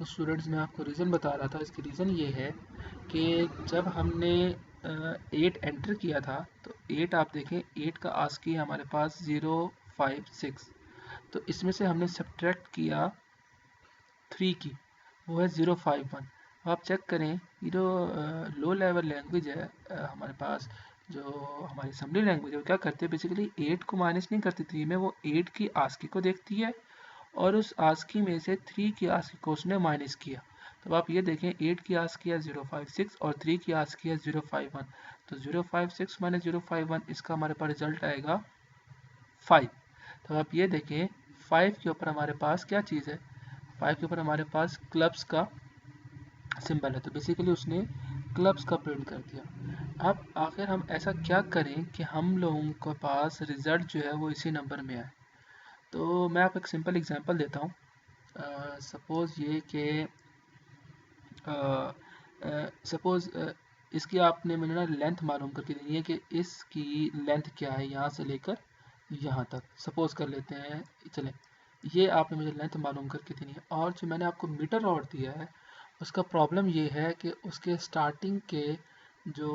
Students मैं आपको reason बता रहा था, इसकी रीज़न ये है कि जब हमने 8 एंटर किया था तो 8 आप देखें 8 का आस्की है हमारे पास 056, तो इसमें से हमने सब्ट्रैक्ट किया 3 की, वो है 051। आप चेक करें ये जो लो लेवल लैंग्वेज है हमारे पास, जो हमारी असेंबली लैंग्वेज है, वो क्या करते हैं बेसिकली 8 को माइनस नहीं करती 3 में, वो 8 की आस्की को देखती है और उस आस्की में से 3 की आस्की को उसने माइनस किया। तो आप ये देखें 8 की आस्की है 056 और 3 की आस्की है 051, तो 056 माइनस 051 इसका हमारे पास रिजल्ट आएगा 5। तो आप ये देखें 5 के ऊपर हमारे पास क्या चीज़ है, 5 के ऊपर हमारे पास क्लब्स का सिंबल है, तो बेसिकली उसने क्लब्स का प्रिंट कर दिया। अब आखिर हम ऐसा क्या करें कि हम लोगों के पास रिजल्ट जो है वो इसी नंबर में आए। तो मैं आपको एक सिंपल एग्जांपल देता हूँ। सपोज़ ये कि सपोज़ इसकी आपने मैंने ना लेंथ मालूम करके देनी है कि इसकी लेंथ क्या है यहाँ से लेकर यहाँ तक। सपोज़ कर लेते हैं, चलें ये आपने मुझे लेंथ मालूम करके देनी है, और जो मैंने आपको मीटर रॉड दिया है उसका प्रॉब्लम ये है कि उसके स्टार्टिंग के जो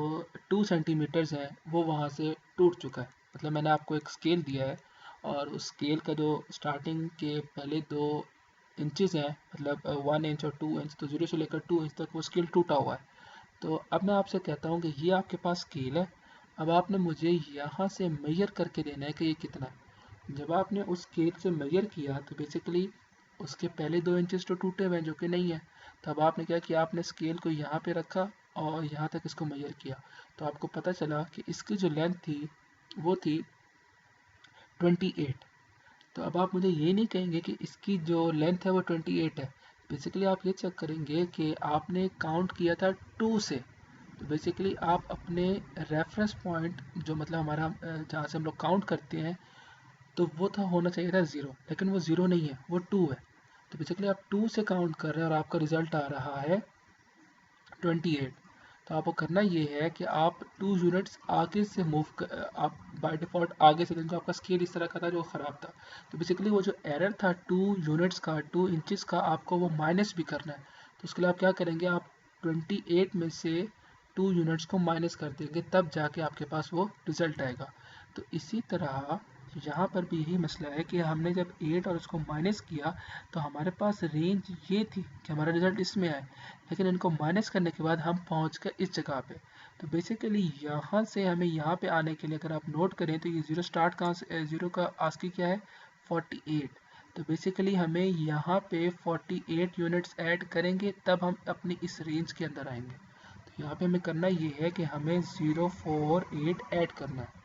2 सेंटीमीटर्स हैं वो वहाँ से टूट चुका है। मतलब मैंने आपको एक स्केल दिया है और उस स्केल का जो स्टार्टिंग के पहले 2 इंचेस हैं, मतलब 1 इंच और 2 इंच, तो 0 से लेकर 2 इंच तक वो स्केल टूटा हुआ है। तो अब मैं आपसे कहता हूँ कि ये आपके पास स्केल है, अब आपने मुझे यहाँ से मेजर करके देना है कि ये कितना है। जब आपने उस स्केल से मेजर किया तो बेसिकली उसके पहले 2 इंचेस तो टूटे हुए हैं जो कि नहीं है। तब आपने क्या किया, आपने स्केल को यहाँ पे रखा और यहाँ तक इसको मेजर किया, तो आपको पता चला कि इसकी जो लेंथ थी वो थी 28। तो अब आप मुझे ये नहीं कहेंगे कि इसकी जो लेंथ है वो 28 है। बेसिकली आप ये चेक करेंगे कि आपने काउंट किया था 2 से, तो बेसिकली आप अपने रेफरेंस पॉइंट जो मतलब हमारा जहाँ से हम लोग काउंट करते हैं, तो वो था होना चाहिए था 0, लेकिन वो 0 नहीं है, वो 2 है। तो बेसिकली आप 2 से काउंट कर रहे हैं और आपका रिजल्ट आ रहा है 28। तो आपको करना ये है कि आप 2 यूनिट्स आगे से आप बाय डिफ़ॉल्ट आगे से, जो आपका स्केल इस तरह का था जो ख़राब था, तो बेसिकली वो जो एरर था 2 यूनिट्स का, 2 इंचेस का, आपको वो माइनस भी करना है। तो उसके लिए आप क्या करेंगे, आप 28 में से 2 यूनिट्स को माइनस कर देंगे, तब जाके आपके पास वो रिज़ल्ट आएगा। तो इसी तरह यहाँ पर भी यही मसला है कि हमने जब 8 और उसको माइनस किया तो हमारे पास रेंज ये थी कि हमारा रिज़ल्ट इसमें आए, लेकिन इनको माइनस करने के बाद हम पहुंच गए इस जगह पे। तो बेसिकली यहाँ से हमें यहाँ पे आने के लिए अगर आप नोट करें तो ये 0 स्टार्ट कहाँ से, 0 का आस्की क्या है 48। तो बेसिकली हमें यहाँ पे 48 यूनिट्स ऐड करेंगे तब हम अपनी इस रेंज के अंदर आएंगे। तो यहाँ पे हमें करना ये है कि हमें 048 ऐड करना है।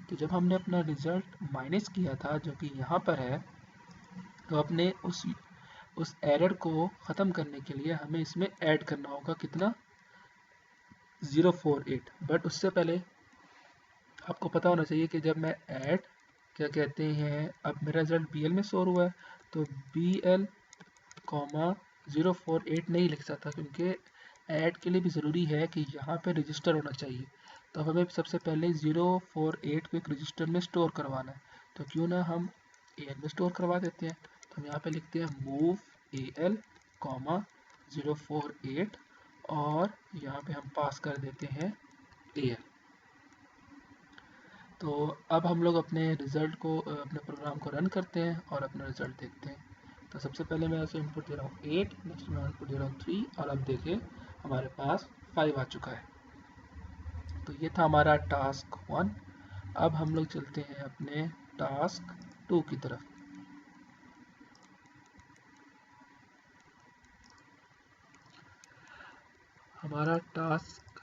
तो जब हमने अपना रिज़ल्ट माइनस किया था जो कि यहाँ पर है, तो अपने उस एरर को ख़त्म करने के लिए हमें इसमें ऐड करना होगा कितना, 048। बट उससे पहले आपको पता होना चाहिए कि जब मैं ऐड क्या कहते हैं, अब मेरा रिजल्ट BL में शोर हुआ है तो BL कॉमा 048 नहीं लिख सकता, क्योंकि ऐड के लिए भी ज़रूरी है कि यहाँ पे रजिस्टर होना चाहिए। तो हमें सबसे पहले 048 को एक रजिस्टर में स्टोर करवाना है, तो क्यों ना हम AL में स्टोर करवा देते हैं। तो हम यहाँ पे लिखते हैं मूव AL कॉमा 048 और यहाँ पे हम पास कर देते हैं AL। तो अब हम लोग अपने रिज़ल्ट को अपने प्रोग्राम को रन करते हैं और अपना रिज़ल्ट देखते हैं। तो सबसे पहले मैं ऐसे इनपुट दे रहा हूँ 8, नेक्स्ट मैं इनपुट दे रहा हूँ 3 और अब देखिए हमारे पास 5 आ चुका है। तो ये था हमारा टास्क 1। अब हम लोग चलते हैं अपने टास्क 2 की तरफ। हमारा टास्क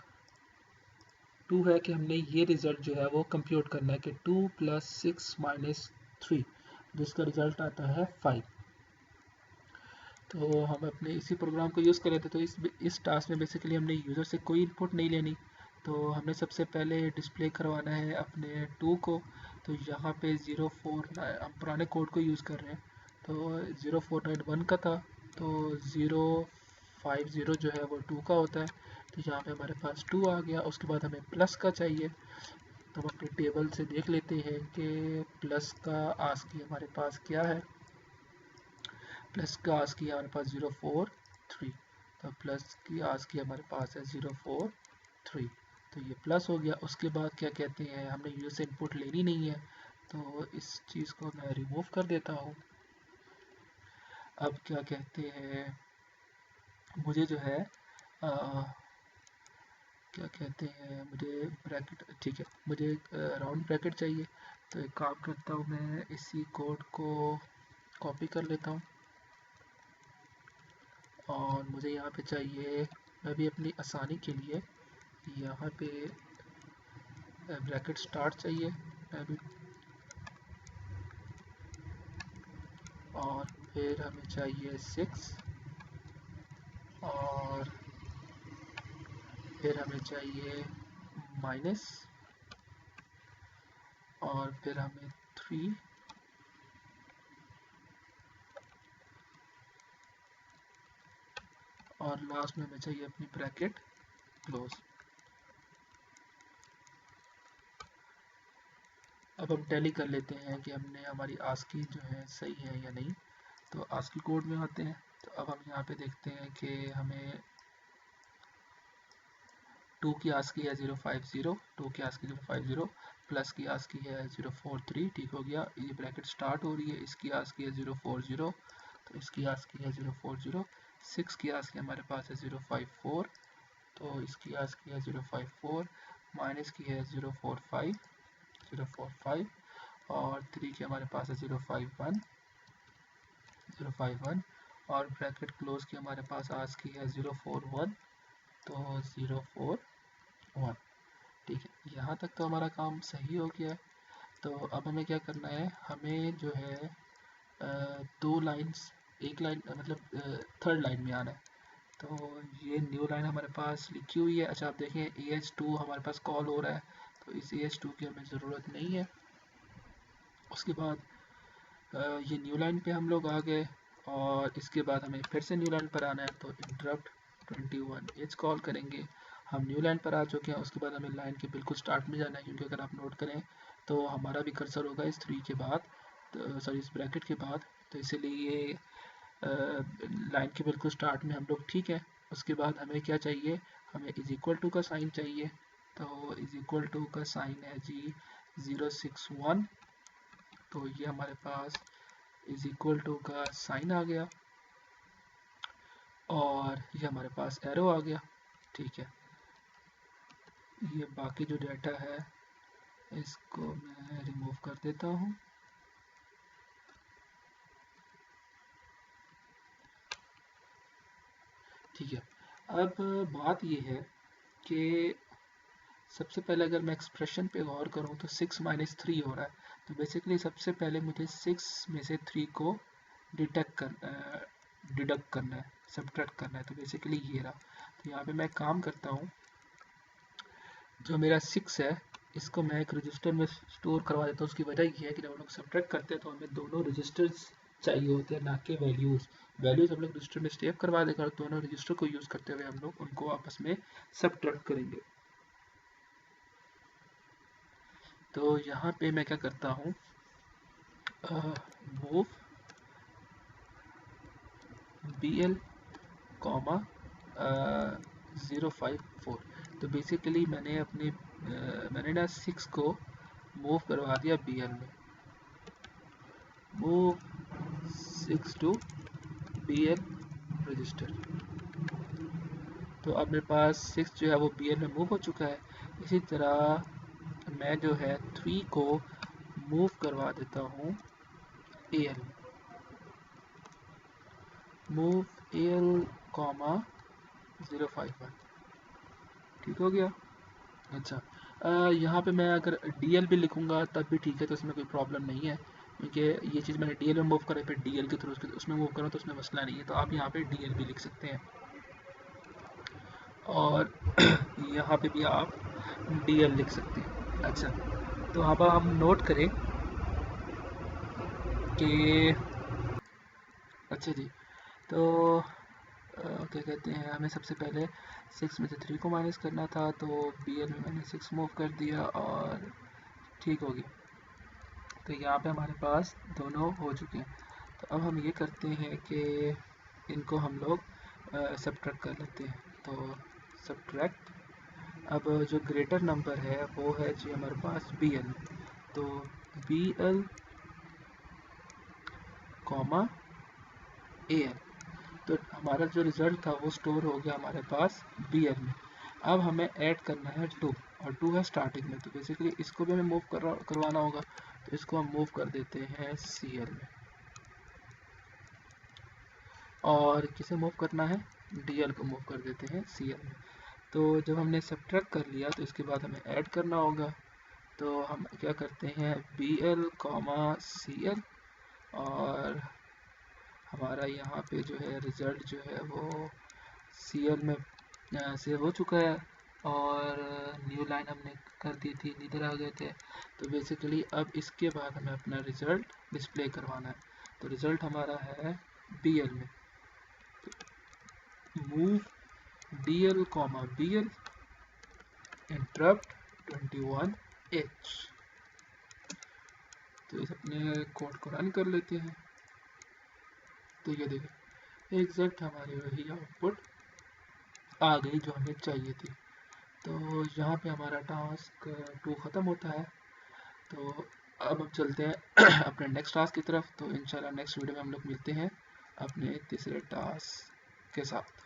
2 है कि हमने ये रिज़ल्ट जो है वो कंप्यूट करना है कि 2 + 6 - 3 जिसका रिज़ल्ट आता है 5। तो हम अपने इसी प्रोग्राम को यूज़ कर रहे थे। तो इस टास्क में बेसिकली हमने यूज़र से कोई इनपुट नहीं लेनी। तो हमने सबसे पहले डिस्प्ले करवाना है अपने 2 को। तो यहाँ पे 04 हम पुराने कोड को यूज़ कर रहे हैं, तो 0491 का था, तो 050 जो है वो 2 का होता है। तो यहाँ पे हमारे पास 2 आ गया। उसके बाद हमें प्लस का चाहिए, तो हम अपने टेबल से देख लेते हैं कि प्लस का आस्की हमारे पास क्या है। प्लस का आस्की हमारे पास 04 3। तो प्लस की आस्की हमारे पास है 043, तो ये प्लस हो गया। उसके बाद क्या कहते हैं, हमने यूजर से इनपुट लेनी नहीं है, तो इस चीज़ को मैं रिमूव कर देता हूँ। अब क्या कहते हैं, मुझे जो है क्या कहते हैं, मुझे ब्रैकेट, ठीक है, मुझे राउंड ब्रैकेट चाहिए। तो एक काम करता हूँ, मैं इसी कोड को कॉपी कर लेता हूँ और मुझे यहाँ पे चाहिए, मैं भी अपनी आसानी के लिए यहाँ पे ब्रैकेट स्टार्ट चाहिए मैं भी, और फिर हमें चाहिए 6, और फिर हमें चाहिए माइनस, और फिर हमें 3, और लास्ट में हमें चाहिए अपनी ब्रैकेट क्लोज। अब हम टैली कर लेते हैं कि हमने हमारी आस्की जो है सही है या नहीं। तो आस्की कोड में आते हैं, तो अब हम यहाँ पे देखते हैं कि हमें 2 की आस्की है 050, 2 की आस्की 050, प्लस की आस्की है 043, ठीक हो गया। ये ब्रैकेट स्टार्ट हो रही है, इसकी आस्की है 040, तो इसकी आस्की है 040, 6 की आस्की हमारे पास है 054, तो इसकी आस्की है 054, माइनस की है 045, और 3 की हमारे पास है 051, और ब्रैकेट क्लोज की हमारे पास आस्की है 041, तो 041, ठीक है। यहाँ तक तो हमारा काम सही हो गया है। तो अब हमें क्या करना है, हमें जो है 2 लाइन्स, एक लाइन मतलब थर्ड लाइन में आना है। तो ये न्यू लाइन हमारे पास लिखी हुई है। अच्छा आप देखें AH2 हमारे पास कॉल हो रहा है, तो इस AH2 की हमें ज़रूरत नहीं है। उसके बाद ये न्यू लाइन पे हम लोग आ गए, और इसके बाद हमें फिर से न्यू लाइन पर आना है, तो इंटरप्ट 21H कॉल करेंगे। हम न्यू लाइन पर आ चुके हैं। उसके बाद हमें लाइन के बिल्कुल स्टार्ट में जाना है, क्योंकि अगर आप नोट करें तो हमारा भी कर्सर होगा इस 3 के बाद, तो सॉरी इस ब्रैकेट के बाद, तो इसीलिए ये लाइन के बिल्कुल स्टार्ट में हम लोग ठीक है। उसके बाद हमें क्या चाहिए, हमें इज इक्वल टू का साइन चाहिए। तो इज इक्वल टू का साइन है जी 061, तो ये हमारे पास इज इक्वल टू का साइन आ गया, और ये हमारे पास एरो आ गया, ठीक है। ये बाकी जो डाटा है इसको मैं रिमूव कर देता हूँ। ठीक है, अब बात ये है कि सबसे पहले अगर मैं एक्सप्रेशन पे गौर करूँ तो 6 - 3 हो रहा है, तो बेसिकली सबसे पहले मुझे 6 में से 3 को डिडक्ट करना है, सब्ट्रैक्ट करना है, तो बेसिकली ये रहा। तो यहाँ पे मैं काम करता हूँ, जो मेरा 6 है इसको मैं एक रजिस्टर में स्टोर करवा देता हूँ। उसकी वजह ये है कि जब हम लोग सब्ट्रैक्ट करते हैं तो हमें दोनों रजिस्टर्स चाहिए होते हैं, ना कि वैल्यूज़ हम लोग रजिस्टर में सेव करवा देकर दोनों रजिस्टर को यूज़ करते हुए हम लोग उनको आपस में सब्ट्रैक्ट करेंगे। तो यहाँ पे मैं क्या करता हूँ, मूव BL, 054, तो बेसिकली मैंने ना 6 को मूव करवा दिया BL में, मूव 6 टू BL रजिस्टर। तो अब मेरे पास 6 जो है वो BL में मूव हो चुका है। इसी तरह मैं जो है 3 को मूव करवा देता हूँ AL, मूव AL, 051, ठीक हो गया। अच्छा यहाँ पे मैं अगर DL भी लिखूँगा तब भी ठीक है, तो इसमें कोई प्रॉब्लम नहीं है, क्योंकि ये चीज़ मैंने DL में मूव करा, फिर DL के थ्रू उसमें मूव करूँ तो उसमें मसला नहीं है, तो आप यहाँ पे DL भी लिख सकते हैं, और यहाँ पे भी आप DL लिख सकते हैं। अच्छा, तो अब हम नोट करें कि अच्छा जी, तो क्या कहते हैं, हमें सबसे पहले 6 में से 3 को माइनस करना था, तो BL में मैंने 6 मूव कर दिया और ठीक हो गया। तो यहाँ पे हमारे पास दोनों हो चुके हैं। तो अब हम ये करते हैं कि इनको हम लोग सब्ट्रैक्ट कर लेते हैं। तो सब्ट्रैक्ट, अब जो ग्रेटर नंबर है वो है जी हमारे पास BL, तो BL कॉमा AL, तो हमारा जो रिजल्ट था वो स्टोर हो गया हमारे पास BL में। अब हमें ऐड करना है 2, और 2 है स्टार्टिंग में, तो बेसिकली इसको भी हमें मूव करवाना होगा, तो इसको हम मूव कर देते हैं CL में। और किसे मूव करना है, DL को मूव कर देते हैं CL में। तो जब हमने सब्ट्रैक्ट कर लिया तो इसके बाद हमें ऐड करना होगा, तो हम क्या करते हैं BL कॉमा CL, और हमारा यहाँ पे जो है रिज़ल्ट जो है वो CL में सेव हो चुका है, और न्यू लाइन हमने कर दी थी, इधर आ गए थे। तो बेसिकली अब इसके बाद हमें अपना रिज़ल्ट डिस्प्ले करवाना है, तो रिज़ल्ट हमारा है BL में, move DL comma BL interrupt 21H। तो इस अपने कोड को रन कर लेते हैं, तो ये देखिए एग्जैक्ट हमारी वही आउटपुट आ गई जो हमें चाहिए थी। तो यहाँ पे हमारा टास्क 2 ख़त्म होता है। तो अब हम चलते हैं अपने नेक्स्ट टास्क की तरफ। तो इंशाल्लाह नेक्स्ट वीडियो में हम लोग मिलते हैं अपने तीसरे टास्क के साथ।